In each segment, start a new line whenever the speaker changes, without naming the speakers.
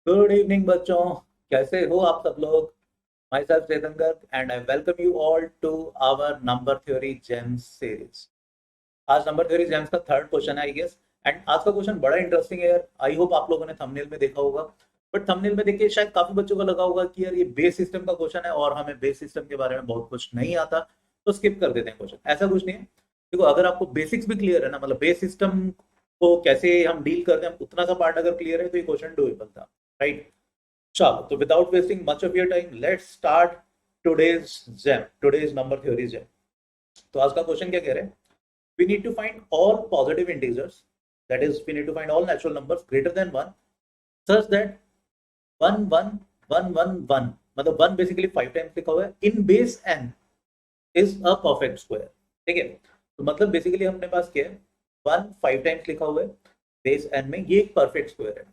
Good evening बच्चों, कैसे हो आप सब लोग। Myself Chetan Garg and I welcome you all to our number theory gems series. आज नंबर थ्योरी जेम्स का थर्ड क्वेश्चन है आई गेस। एंड आज का क्वेश्चन बड़ा इंटरेस्टिंग है यार। आई होप आप लोगों ने थंबनेल में देखा होगा, बट थंबनेल में देख के शायद काफी बच्चों को लगा होगा कि यार ये बेस सिस्टम का क्वेश्चन है और हमें बेस सिस्टम के बारे में बहुत कुछ नहीं आता, तो स्किप कर देते हैं क्वेश्चन। ऐसा कुछ नहीं है। देखो, अगर आपको बेसिक्स भी क्लियर है ना, मतलब बेस सिस्टम को कैसे हम डील करते हैं, उतना सा पार्ट अगर क्लियर है तो ये क्वेश्चन डूएबल था, राइट। चलो, तो without wasting much of your time let's start today's gem, today's number theory gem. तो आज का क्वेश्चन क्या कह रहे हैं? we need to find all positive integers, that is we need to find all natural numbers greater than 1 such that 1 1 1 1 1, मतलब 1 basically 5 times लिखा हुआ है in base n is a perfect square. ठीक है, तो मतलब बेसिकली अपने पास क्या है, 1 5 टाइम्स लिखा हुआ है बेस n में, ये एक परफेक्ट स्क्वायर है।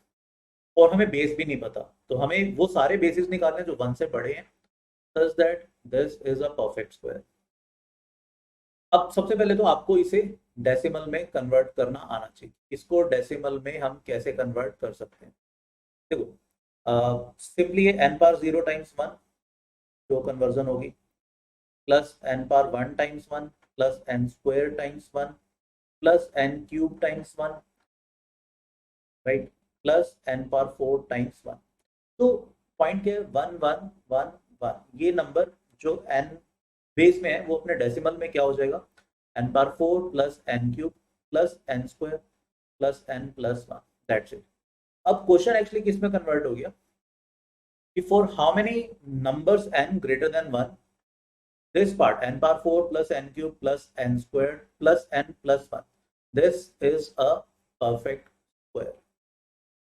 और हमें बेस भी नहीं पता, तो हमें वो सारे बेसिस निकालने जो 1 से बड़े हैं, such that this is a perfect square. अब सबसे पहले तो आपको इसे डेसिमल में कन्वर्ट करना आना चाहिए। इसको डेसिमल में हम कैसे कन्वर्ट कर सकते हैं? देखो, सिंपली एन पावर 0 टाइम्स 1 जो कन्वर्जन होगी, plus N power 1 times 1 plus N square times 1 plus N cube times 1, right, plus N power 4 times 1। तो पॉइंट क्या है, 1 1 1 1। ये नंबर जो एन बेस में है वो अपने डेसिमल में क्या हो जाएगा, N power 4 plus N cube plus N square plus N plus 1, that's it. अब क्वेश्चन एक्चुअली किस में कन्वर्ट हो गया कि for how many numbers N greater than 1, this part N power 4 plus N cube plus N square plus N plus 1, this is a perfect square.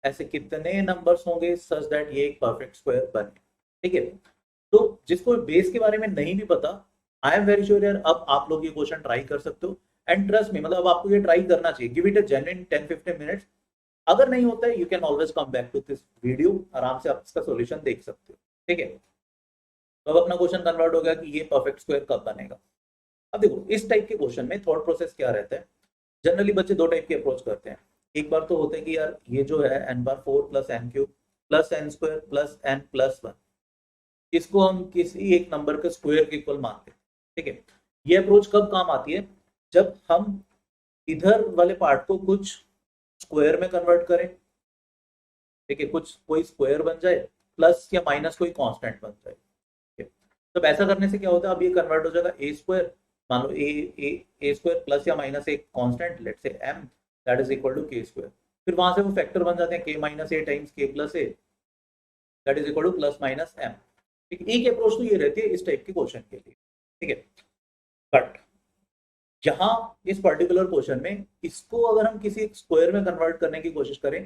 ऐसे कितने numbers होंगे such that ये एक परफेक्ट स्क्वायर बने? ठीक है, तो जिसको बेस के बारे में नहीं भी पता, आई एम वेरी श्योर यार अब आप लोग ये क्वेश्चन ट्राई कर सकते हो। एंड ट्रस्ट मी, मतलब अब आपको ये ट्राई करना चाहिए। Give it a genuine 10-15 minutes. अगर नहीं होता है, you can always come back to this video, आराम से आप इसका सॉल्यूशन देख सकते हो। ठीक है, तो अब अपना क्वेश्चन कन्वर्ट हो गया कि ये परफेक्ट स्क्वायर कब बनेगा। अब देखो, इस टाइप के क्वेश्चन में थॉट प्रोसेस क्या रहता है। जनरली बच्चे दो टाइप की अप्रोच करते हैं। एक बार तो होता है कि यार ये जो है एन बार 4 plus N cube plus N square plus N plus 1, इसको हम किसी एक नंबर के स्क्वायर के इक्वल मानते हैं। ठीक है, ये अप्रोच कब काम आती है, जब हम इधर वाले पार्ट को कुछ स्क्वायर में कन्वर्ट करें। ठीक है, कुछ कोई स्क्वायर बन जाए, प्लस या माइनस कोई कांस्टेंट बन जाए। ठीक है, तो ऐसा करने से क्या होता है, अब ये कन्वर्ट हो जाएगा ए स्क्वायर, मान लो A A A square plus या माइनस एक constant, let's say M, that is equal to K square. फिर वहां से वो फैक्टर बन जाते हैं K minus A times K plus A, that is equal to plus minus M. ठीक है, एक अप्रोच तो ये रहती है इस टाइप के क्वेश्चन के लिए। ठीक है, बट यहाँ इस पर्टिकुलर क्वेश्चन में इसको अगर हम किसी स्क्वायर में कन्वर्ट करने की कोशिश करें,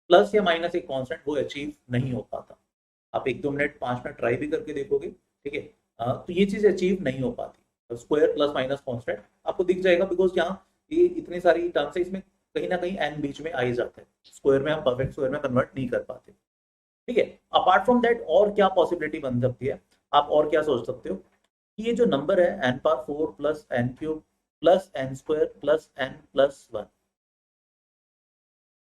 प्लस या माइनस एक कांस्टेंट, वो अचीव नहीं हो पाता। आप 1-2 मिनट 5 मिनट ट्राई भी करके देखोगे, ठीक है, तो ये चीज अचीव नहीं हो पाती। स्क्वायर प्लस माइनस कांस्टेंट आपको दिख जाएगा, बिकॉज यहाँ ये इतनी सारी टर्म्स है, इसमें कहीं ना कहीं एन बीच में आ ही जाता है। स्क्वायर में हम परफेक्ट स्क्वायर में कन्वर्ट नहीं कर पाते। ठीक है, अपार्ट फ्रॉम दैट और क्या पॉसिबिलिटी बन सकती है, आप और क्या सोच सकते हो कि ये जो नंबर है N power 4 plus N cube plus N square plus N plus 1,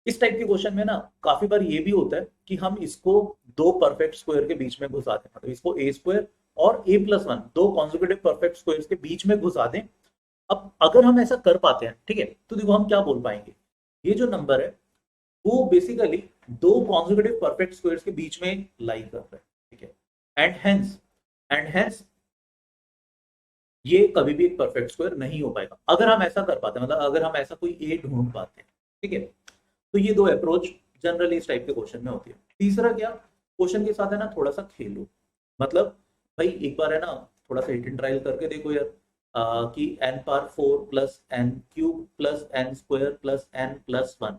इस टाइप के क्वेश्चन में ना काफी बार ये भी होता है कि हम इसको दो परफेक्ट स्क्वायर के बीच में घुसा दें, मतलब इसको ए स्क्वायर और ए प्लस 1 दो कॉन्जिक्यूटिव परफेक्ट स्क्वायर्स के बीच में घुसा दें। अब अगर हम ऐसा कर पाते हैं, ठीक है, तो देखो हम क्या बोल पाएंगे, ये जो नंबर है वो बेसिकली दो कॉन्जिक्यूटिव परफेक्ट स्क्वायर्स के बीच में लाई कर रहा है। ठीक है, एंड हेंस ये कभी भी एक परफेक्ट स्क्वायर नहीं हो पाएगा अगर हम ऐसा कर पाते हैं, मतलब अगर हम ऐसा कोई ए ढूंढ पाते हैं। ठीक है, तो ये दो अप्रोच जनरली इस टाइप के क्वेश्चन में होती है। तीसरा क्या, क्वेश्चन के साथ है ना थोड़ा सा खेलो, मतलब भाई एक बार है ना थोड़ा सा हिट एंड ट्रायल करके देखो यार, कि N power 4 plus N cube plus N square plus N plus 1,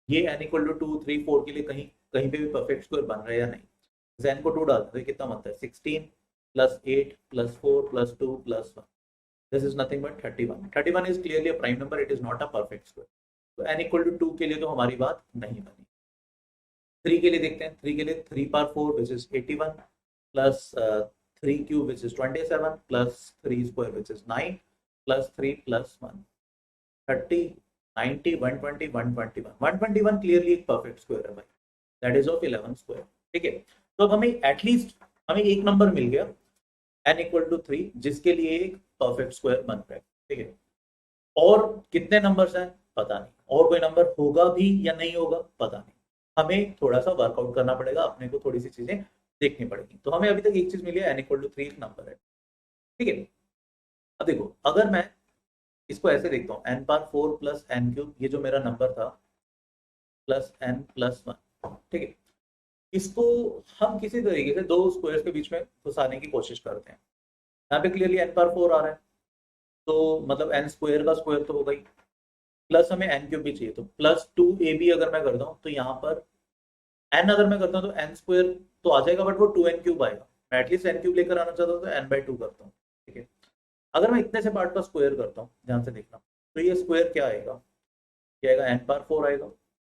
ये एन इक्वल टू 2 3 4 के लिए कहीं कहीं पे भी परफेक्ट स्क्वायर बन रहा है या नहीं। एन को 2 डालते हैं, कितना बनता है 16 plus 8 plus 4 plus 2 plus 1, this is nothing but 31। 31 is clearly a prime number, it is not a perfect square. तो एन इक्वल टू 2 के लिए तो हमारी बात नहीं बनी। 3 के लिए देखते हैं, 3 के लिए 3 power 4 which is 81 plus 3 cube which is 27 plus 3 square which is 9 plus 3 plus 1, 30 90 120 121 121 clearly एक परफेक्ट स्क्वायर है भाई। That is of 11 square. ठीक है, तो अब हमें एटलीस्ट हमें एक नंबर मिल गया n इक्वल टू 3 जिसके लिए एक परफेक्ट स्क्वायर बन रहा है। ठीक है, और कितने नंबर्स हैं पता नहीं, और कोई नंबर होगा भी या नहीं होगा पता नहीं, हमें थोड़ा सा वर्कआउट करना पड़ेगा, अपने को थोड़ी सी चीजें देखनी पड़ेगी। तो हमें अभी तक एक चीज मिली है, n इक्वल टू 3 एक नंबर है। ठीक है, अब देखो अगर मैं इसको ऐसे देखता हूँ n power 4 plus n cube, ये जो मेरा नंबर था प्लस n प्लस 1। ठीक है, इसको हम किसी तरीके से दो स्क्वायर्स के बीच में घुसाने की कोशिश करते हैं। यहाँ पे क्लियरली n पावर 4 आ रहा है, तो मतलब n स्क्वायर का स्क्वायर तो होगा ही, प्लस हमें n क्यूब भी चाहिए, तो प्लस 2ab अगर मैं करता हूँ तो यहाँ पर n अगर मैं करता हूँ तो n स्क्वायर तो आ जाएगा, बट वो 2n क्यूब आएगा। मैं एटलीस्ट n क्यूब लेकर आना चाहता हूँ तो n/2 करता हूँ। ठीक है, अगर मैं इतने से पार्ट का स्क्वायर करता हूँ, ध्यान से देखना, तो ये स्क्वायर क्या आएगा, क्या आएगा, n पावर 4 आएगा,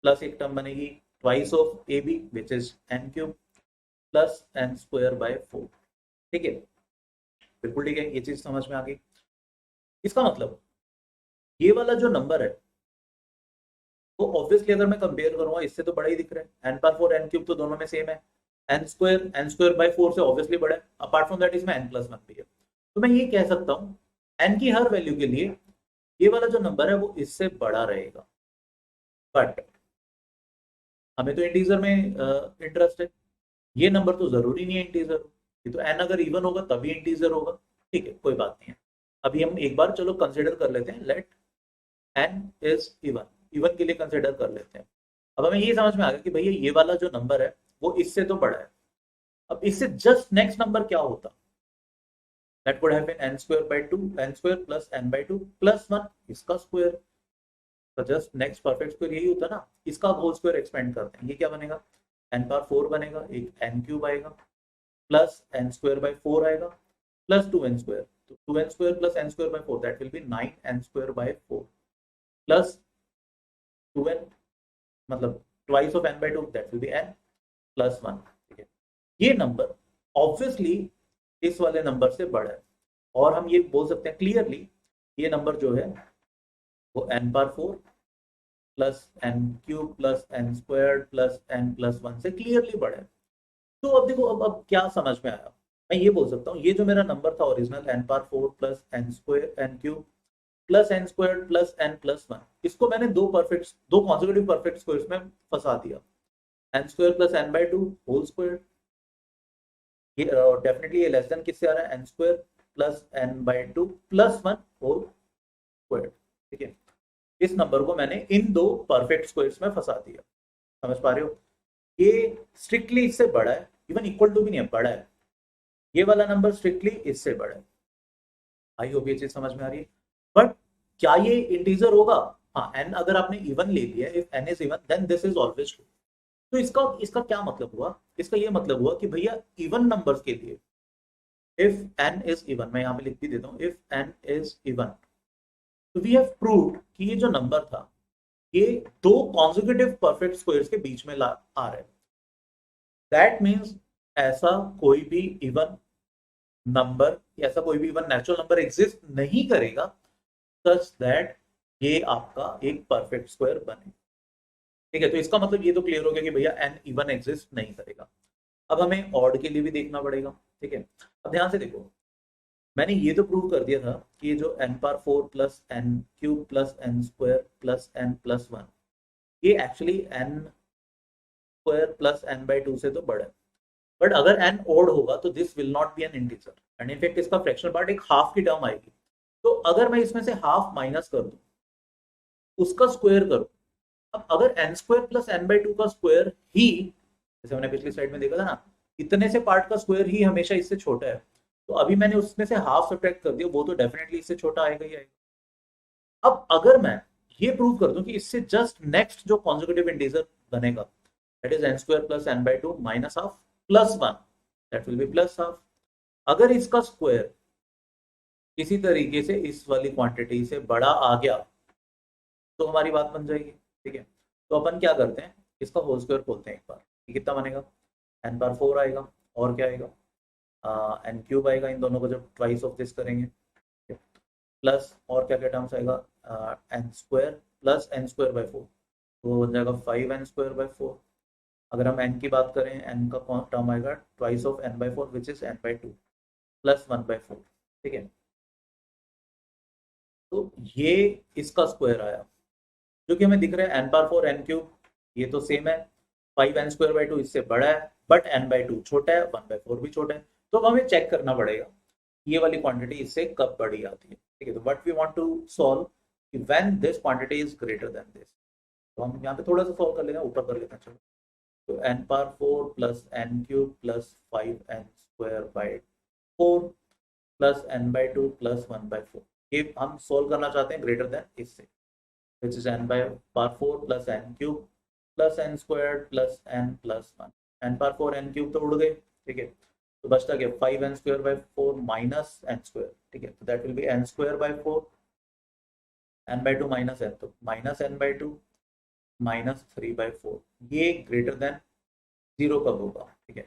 प्लस एक टर्म बनेगी twice of ab which is n cube plus n square bye 4। ठीक है, बिल्कुल ठीक है, ये चीज समझ में आ गई। इसका मतलब ये वाला जो नंबर है वो ऑब्वियसली अगर मैं कंपेयर करूंगा इससे तो बड़ा ही दिख रहा है, n पावर 4 n क्यूब तो दोनों में सेम है, n स्क्वायर बाय 4 से ऑब्वियसली बड़ा है, अपार्ट फ्रॉम दैट इसमें n प्लस 1 भी है। तो मैं ये कह सकता हूँ n की हर वैल्यू के लिए ये वाला जो नंबर है वो इससे बड़ा रहेगा, बट हमें तो इंटीजर में इंटरेस्ट है, ये नंबर तो जरूरी नहीं है इंटीजर हो, ये तो n अगर इवन होगा तभी इंटीजर होगा। ठीक है, कोई बात नहीं है, अभी हम एक बार चलो कंसिडर कर लेते हैं, let n is even, even के लिए कंसिडर कर लेते हैं। अब हमें ये समझ में आ गया कि भैया ये वाला जो नंबर है वो इससे तो बड़ा है। अब इससे जस्ट नेक्स्ट नंबर क्या होता, that would have been n square by 2, n square plus n/2 plus 1 इसका स्क्वायर। तो जस्ट नेक्स्ट परफेक्ट स्क्वायर यही होता ना, इसका होल स्क्वायर एक्सपेंड करते हैं, ये क्या बनेगा, n पावर 4 बनेगा, एक n क्यूब आएगा, प्लस n स्क्वायर बाय 4 आएगा, प्लस 2n स्क्वायर, तो 2n square plus n square bye 4 that will be 9n square by 4 plus 2n, मतलब twice of n/2 that will be n plus 1। ठीक है, ये number obviously इस वाले number से बड़ा है, और हम ये बोल सकते हैं क्लियरली ये नंबर जो है वो n power 4 plus n cube plus n square plus n plus 1 से क्लियरली बड़ा है। तो अब देखो अब क्या समझ में आया, मैं ये बोल सकता हूँ ये जो मेरा नंबर था original n power 4 plus n square n cube plus n square plus n plus 1, इसको मैंने दो कॉन्सेक्यूटिव परफेक्ट स्क्वायर्स में फंसा दिया, n square plus n/2 whole square, ये डेफिनेटली ये लेस देन किससे आ रहा है, n square plus n/2 plus 1 whole square. ठीक है, इस नंबर को मैंने इन दो परफेक्ट स्क्वायर्स में फंसा दिया, समझ पा रहे हो, ये स्ट्रिक्टली इससे बड़ा है, इवन इक्वल टू भी नहीं है, बड़ा है, ये वाला नंबर स्ट्रिक्टली इससे बड़ा है। आई होप ये चीज समझ में आ रही है, बट क्या ये इंटीजर होगा, हाँ n अगर आपने इवन ले लिया, if n is even then this is always true. तो इसका इसका क्या मतलब हुआ, इसका ये मतलब हुआ कि भैया इवन नंबर्स के लिए इफ n इज इवन, मैं यहाँ पे लिख भी देता हूँ, इफ n इज इवन, तो वी हैव प्रूव्ड कि ये जो नंबर था ये दो कॉन्सेक्यूटिव परफेक्ट स्क्वायर्स के बीच में आ रहा है। दैट मीन्स ऐसा कोई भी इवन नंबर, ऐसा कोई भी इवन नेचुरल नंबर एग्जिस्ट नहीं करेगा सच दैट ये आपका एक परफेक्ट स्क्वायर बने। ठीक है, तो इसका मतलब ये तो क्लियर हो गया कि भैया n इवन एग्जिस्ट नहीं करेगा। अब हमें ऑड के लिए भी देखना पड़ेगा। ठीक है, अब ध्यान से देखो, मैंने ये तो प्रूव कर दिया था कि ये जो n power 4 plus n cube plus n square plus n plus 1 ये actually n square plus n/2 से तो बड़ा है, बट अगर n ओड होगा तो this will not be N integer, and in fact इसका फ्रैक्शनल पार्ट एक हाफ की टर्म आएगी। तो अगर मैं इसमें से हाफ माइनस कर दूं, उसका स्क्वायर करूं, अब अगर n स्क्वायर प्लस n/2 का स्क्वायर ही, जैसे मैंने पिछली स्लाइड में देखा था ना, इतने से पार्ट का स्क्वायर ही हमेशा इससे छोटा है, तो अभी मैंने उसमें से हाफ सब्ट्रैक्ट कर दिया, वो तो डेफिनेटली इससे छोटा आएगा ही आएगा। अब अगर मैं ये प्रूव कर दूं कि इससे जस्ट नेक्स्ट जो कॉन्सेक्यूटिव इंटीजर बनेगा that is n square plus n/2 minus half plus 1 that will be plus half, अगर इसका स्क्वायर किसी तरीके से इस वाली क्वांटिटी से बड़ा आ गया तो हमारी बात बन जाएगी। ठीक है, तो अपन क्या करते हैं, इसका होल स्क्वायर खोलते हैं एक बार, ये कितना बनेगा, n पावर 4 आएगा, और क्या आएगा, n क्यूब आएगा, इन दोनों को जब ट्वाइस ऑफ दिस करेंगे, प्लस और क्या क्या टर्म्स आएगा, n square plus n square bye 4, तो बन जाएगा 5n स्क्वायर बाय 4, अगर हम n की बात करें, n का टर्म आएगा twice of n/4 which is n/2 plus 1/4, ठीक है। तो ये इसका स्क्वायर आया जो कि हमें दिख रहा है n/4 n³ ये तो सेम है, 5n² इससे बड़ा है, बट n/2 छोटा है, 1/4 भी छोटा है। तो अब हमें चेक करना पड़ेगा ये वाली क्वांटिटी इससे कब बड़ी आती है, ठीक है। तो what we want to solve when this quantity is greater than this. तो हम यहाँ पे थोड़ा सा सॉल्व कर लेते हैं, ऊपर कर लेते हैं। चलो, तो n/4 plus n³ plus 5n² plus n/2 plus 1/4, ये हम सोल्व करना चाहते हैं ग्रेटर देन इससे, which is n/4 plus n³ plus n² plus n plus 1। n/4 n³ तो उड़ गए, ठीक है। तो बचता क्या, 5n² by 4 minus n², ठीक है। तो that will be n²/4, n/2 minus n, तो माइनस n/2 माइनस 3/4। ये ग्रेटर देन 0 कब होगा, ठीक है,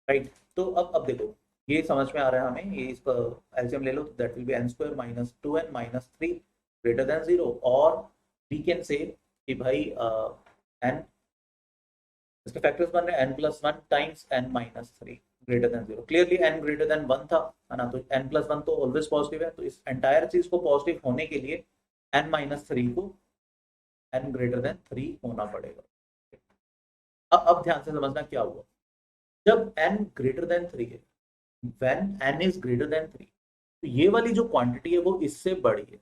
राइट। तो अब देखो ये समझ में आ रहा है हमें, ये इसका एलसीएम ले लो, तो that will be n² minus 2n minus 3 greater than 0। और वी कैन से कि भाई n, इसके फैक्टर्स बन रहे हैं n+1 times n minus 3 greater than 0। Clearly n greater than 1 था, है ना, तो n+1 तो ऑलवेज पॉजिटिव है, तो इस एंटायर चीज को पॉजिटिव होने के लिए n minus 3 को n ग्रेटर देन 3 होना पड़ेगा। अब ध्यान से समझना क्या हुआ, जब n ग्रेटर देन 3 है, when n is greater than 3, तो ये वाली जो क्वांटिटी है वो इससे बड़ी है।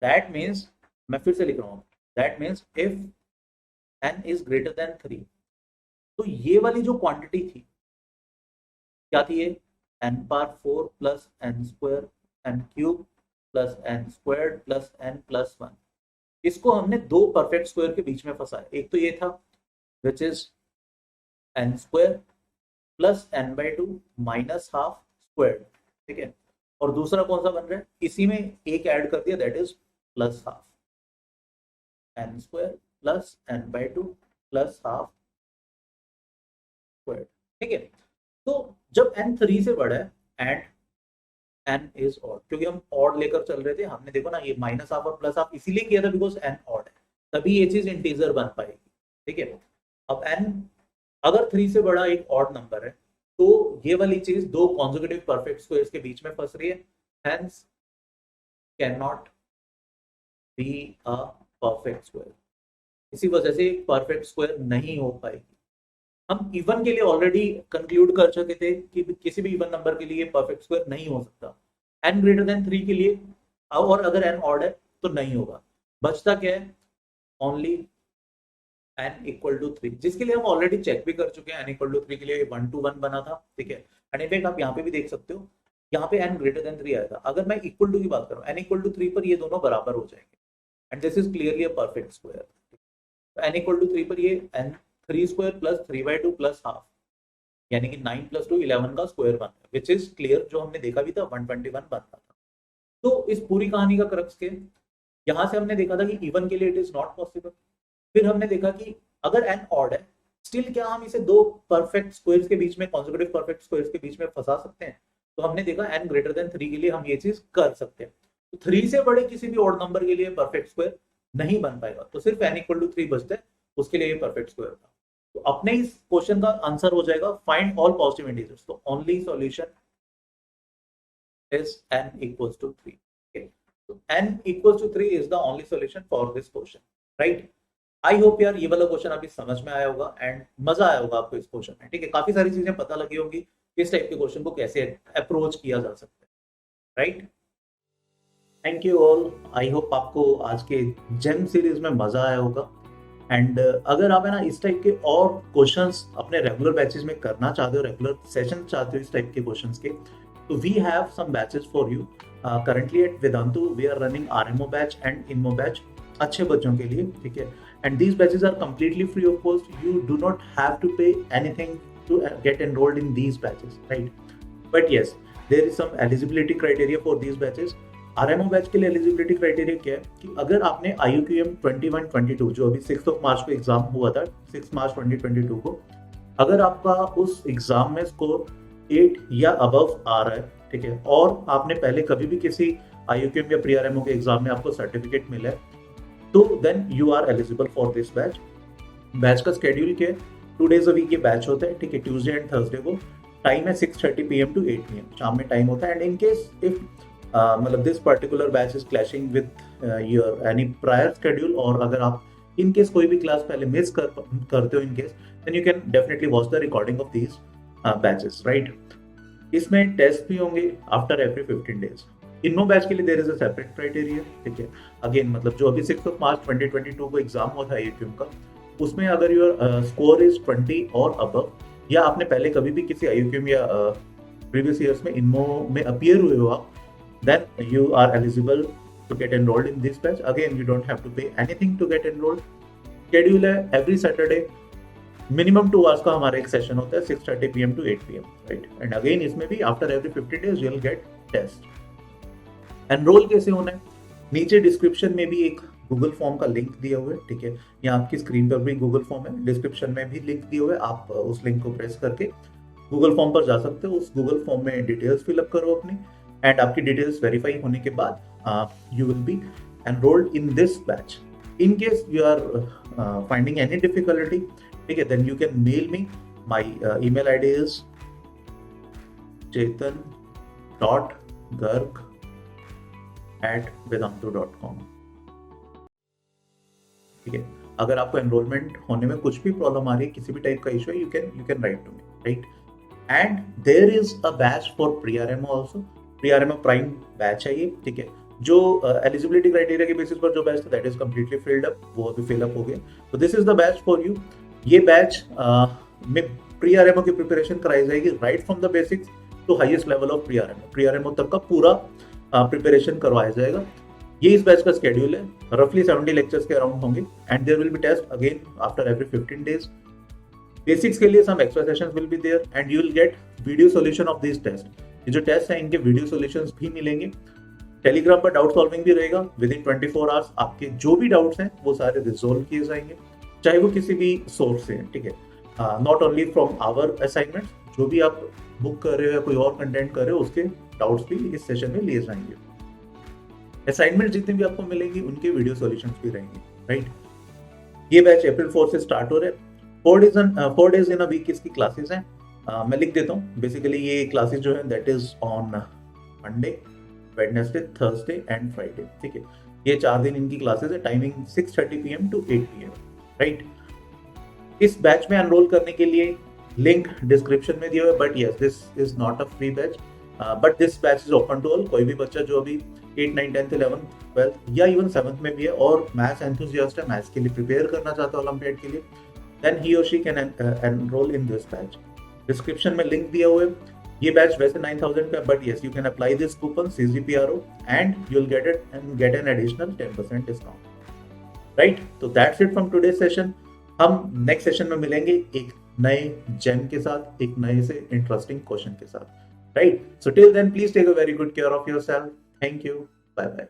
दैट मीन्स, मैं फिर से लिख रहा हूँ, that means if n is greater than 3, तो ये वाली जो क्वांटिटी थी क्या थी, ये n/4 plus n² n³ plus n² plus n plus 1। इसको हमने दो परफेक्ट स्क्वायर के बीच में फंसाया। एक तो ये था which is n² plus n/2 minus half square, ठीक है। और दूसरा कौन सा बन रहा है, इसी में एक ऐड कर दिया, that is plus half, n² plus n/2 plus half square, ठीक है। तो जब n 3 से बड़ा है एंड n इज ऑड, क्योंकि हम ऑड लेकर चल रहे थे, हमने देखो ना ये माइनस हाफ और प्लस हाफ इसीलिए किया था बिकॉज n ऑड है, तभी ये चीज इंटीजर बन पाएगी, ठीक है। अब n अगर 3 से बड़ा एक ऑड नंबर है, तो ये वाली चीज दो कॉन्जिक्यूटिव परफेक्ट स्क्वायर्स के बीच में फंस रही है, hence can not be a perfect square. इसी वजह से परफेक्ट स्क्वायर नहीं हो पाएगी। हम इवन के लिए ऑलरेडी कंक्लूड कर चुके थे कि किसी भी इवन नंबर के लिए परफेक्ट स्क्वायर नहीं हो सकता, n ग्रेटर देन 3 के लिए, और अगर n ऑड है तो नहीं होगा। बचता क्या है, ओनली n इक्वल टू 3, जिसके लिए हम ऑलरेडी चेक भी कर चुके हैं। n इक्वल टू 3 के लिए 1 to 1 बना था, ठीक है। एंड इनफैक्ट आप यहाँ पे भी देख सकते हो, यहाँ पे n ग्रेटर देन 3 आया था। अगर मैं इक्वल टू की बात करूँ, n इक्वल टू 3 पर ये दोनों बराबर हो जाएंगे, and this is clearly a perfect square. n equal to 3 पर ये n 3² प्लस 3/2 प्लस हाफ, यानी कि 9 + 2 11 का स्क्वायर बन रहा है, विच इज क्लियर, जो हमने देखा भी था 121 बन रहा था। तो इस पूरी कहानी का क्रक्स के, यहाँ से हमने देखा था कि इवन के लिए इट इज नॉट पॉसिबल। फिर हमने देखा कि अगर n ऑड है, स्टिल क्या हम इसे दो परफेक्ट स्क्वायर्स के बीच में, कॉन्जिक्यूटिव परफेक्ट स्क्वायर्स के बीच में फंसा सकते हैं। तो हमने देखा n ग्रेटर देन 3 के लिए हम ये चीज कर सकते हैं। तो 3 से बड़े किसी भी ऑड नंबर के लिए परफेक्ट स्क्वायर नहीं बन पाएगा, तो सिर्फ n इक्वल टू 3 बचता है, उसके लिए ये परफेक्ट स्क्वायर था। तो अपने इस क्वेश्चन का आंसर हो जाएगा फाइंड ऑल पॉजिटिव इंटीजर्स। तो only solution is n equals to 3, okay? So n equals to 3 is the only solution for this question, right? I hope यार ये वाला क्वेश्चन अभी समझ में आया होगा एंड मजा आया होगा आपको इस क्वेश्चन में, ठीक है। काफी सारी चीजें पता लगी होंगी इस टाइप के क्वेश्चन को कैसे अप्रोच किया जा सकता है, right. Thank you all, I hope आपको आज के जेम सीरीज में मजा आया होगा। एंड अगर आप है ना इस टाइप के और क्वेश्चंस अपने रेगुलर बैचेस में करना चाहते हो, रेगुलर सेशन चाहते हो इस टाइप के क्वेश्चंस के, तो we have some batches for you. Currently at Vedantu we are running RMO batch and INMO batch अच्छे बच्चों के लिए, ठीक है। And these batches are completely free of cost. You do not have to pay anything to get enrolled in these batches, right? But yes, there is some eligibility criteria for these batches. RMO batch के लिए eligibility criteria क्या है कि अगर आपने IUQM 21-22 जो अभी 6 मार्च को एग्जाम हुआ था, 6 मार्च 2022 को, अगर आपका उस एग्जाम में स्कोर 8 या अबव आ रहा है, ठीक है, और आपने पहले कभी भी किसी IUQM या प्री RMO के एग्जाम में आपको सर्टिफिकेट मिला है, तो then you are eligible for this batch. Batch का स्केड्यूल क्या है, 2 days अ वीक ये बैच होता है, ठीक है, ट्यूसडे एंड थर्सडे को। टाइम है 6:30 PM to 8 PM, शाम में टाइम होता है। एंड इन केस इफ मतलब this particular batch is clashing with your any prior schedule, और अगर आप इन केस कोई भी क्लास पहले मिस करते हो in case, then you can definitely watch the recording of these batches, right. इसमें टेस्ट भी होंगे आफ्टर एवरी 15 डेज। इनो बैच के लिए there is a separate criteria, ठीक है। अगेन मतलब जो अभी 6 मार्च 2022 को एग्जाम हुआ था AQM का, उसमें अगर योर स्कोर इज 20 और अबव, या आपने पहले कभी भी किसी IUQM या प्रीवियस ईयर्स में इनमो में अपीयर हुए हो आप, then you are eligible to get enrolled in this batch. Again, you don't have to pay anything to get enrolled. Schedule है every Saturday, minimum 2 hours का हमारा एक सेशन होता है 6:30 PM to 8 PM, right? And again इसमें भी after every 50 days you'll get test. Enroll कैसे होना है? नीचे डिस्क्रिप्शन में भी एक गूगल फॉर्म का लिंक दिया हुआ है, ठीक है। यहाँ आपकी स्क्रीन पर भी गूगल फॉर्म है, डिस्क्रिप्शन में भी लिंक दिया हुआ है। आप उस लिंक को प्रेस करके गूगल फॉर्म पर जा सकते हो। उस गूगल फॉर्म में डिटेल्स फिलअप करो अपनी, एंड आपकी डिटेल्स वेरीफाई होने के बाद you will be enrolled in this batch. In case you are finding any difficulty, ठीक है, then you can mail me. My email ID is chetan.garg@vedantu.com, ठीक है। अगर आपको एनरोलमेंट होने में कुछ भी प्रॉब्लम आ रही है, किसी भी टाइप का इशू है, you can write to me, right. And there is a batch for pre-RMO also. pre-RMO prime batch है ये, ठीक है। जो एलिजिबिलिटी क्राइटेरिया के बेसिस पर जो बैच था that is completely filled up, वो अभी फिल अप हो गया। तो this is the batch for you. ये बैच में pre-RMO की प्रिपरेशन कराई जाएगी right from the basics to highest level of pre-RMO तक का पूरा प्रिपरेशन करवाया जाएगा। ये इस बैच का स्केड्यूल है। रफली 70 लेक्चर्स के अराउंड होंगे, and there will be test again after every 15 days. Basics के लिए some extra sessions will be there, and you will get video solution of this test. ये जो टेस्ट है इनके वीडियो सॉल्यूशंस भी मिलेंगे। टेलीग्राम पर डाउट सॉल्विंग भी रहेगा। विद इन 24 आवर्स आपके जो भी डाउट्स हैं वो सारे रिजोल्व किए जाएंगे, चाहे वो किसी भी सोर्स से हैं, ठीक है। Not only from our assignments, जो भी आप बुक कर रहे हो या कोई और कंटेंट कर रहे हो उसके डाउट्स भी इस सेशन में लिए जाएंगे। असाइनमेंट जितने भी आपको मिलेंगे उनके वीडियो सॉल्यूशंस भी रहेंगे, राइट। ये बैच अप्रैल 4 से स्टार्ट हो रहा है। 4 डेज इन अ वीक इसकी क्लासेस हैं। मैं लिख देता हूँ। बेसिकली ये क्लासेस जो है that is on Monday, Wednesday, Thursday and Friday, ठीक है। ये 4 दिन इनकी क्लासेस है। टाइमिंग 6:30 PM to 8 PM, राइट। इस बैच में एनरोल करने के लिए लिंक डिस्क्रिप्शन में दिया हुआ है, but yes this is not a free batch, but this batch is open to all. कोई भी बच्चा जो अभी 8, 9, 10, 11, 12 या इवन 7th में भी है और मैथ्स एंथुसियास्ट है, मैथ्स के लिए प्रिपेयर करना चाहता है ओलंपियाड के लिए, देन ही और she can enroll in this batch. Description में लिंक दिया हुआ है। ये बैच वैसे 9,000 का, but yes you can apply this coupon CGPRO and you will get an additional 10% discount, right. तो that's it from today session. हम नेक्स्ट सेशन में मिलेंगे एक नए जेम के साथ, एक नए से इंटरेस्टिंग क्वेश्चन के साथ, right. So till then please take a very good care of yourself. Thank you, bye bye.